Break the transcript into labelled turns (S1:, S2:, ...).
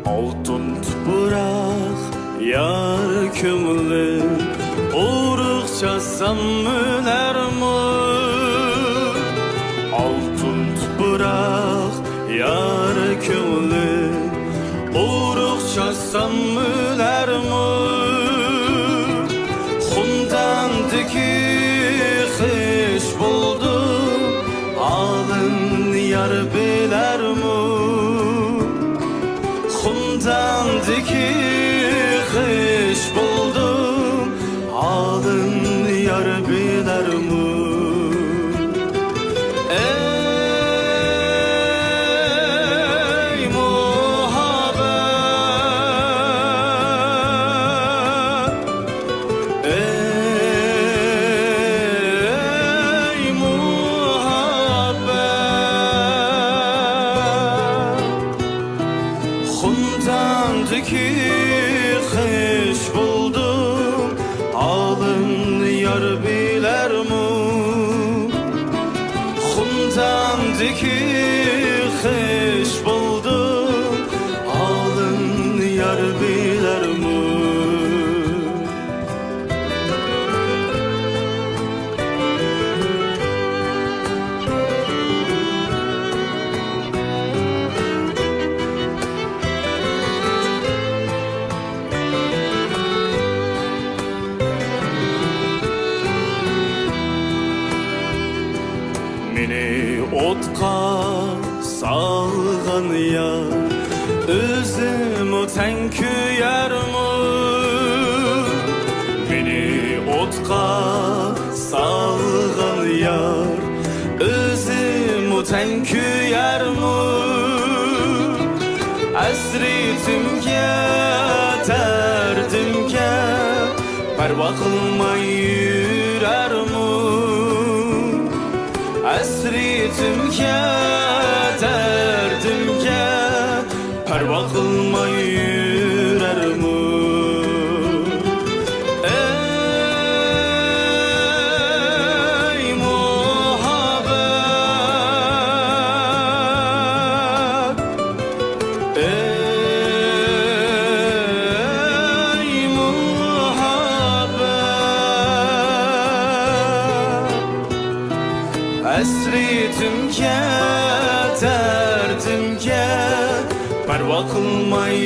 S1: Altın tupurak yar kömülü Uğrukça sammülermi Altın tupurak yar kömülü Uğrukça sammülermi Xundandaki xiş buldu Alın yar bilermi Xundandaki xiş buldum Alın yar bilermi Ey muhabbet Ey muhabbet Xundandaki xiş buldum Alın yar bilermi Xundandaki xiş buldum Alın yar bilermi Meni otqa salğan yar Özüm öten kuyarmı Meni otqa salğan yar Özüm öten kuyarmı Əsritimge tərdimge Parva qılmay yürərmi Əsritimge, dərdimge Parva qılmay yürərmi Ey muhabbet Ey muhabbet Əsritimge, dərdimge Parva qılmay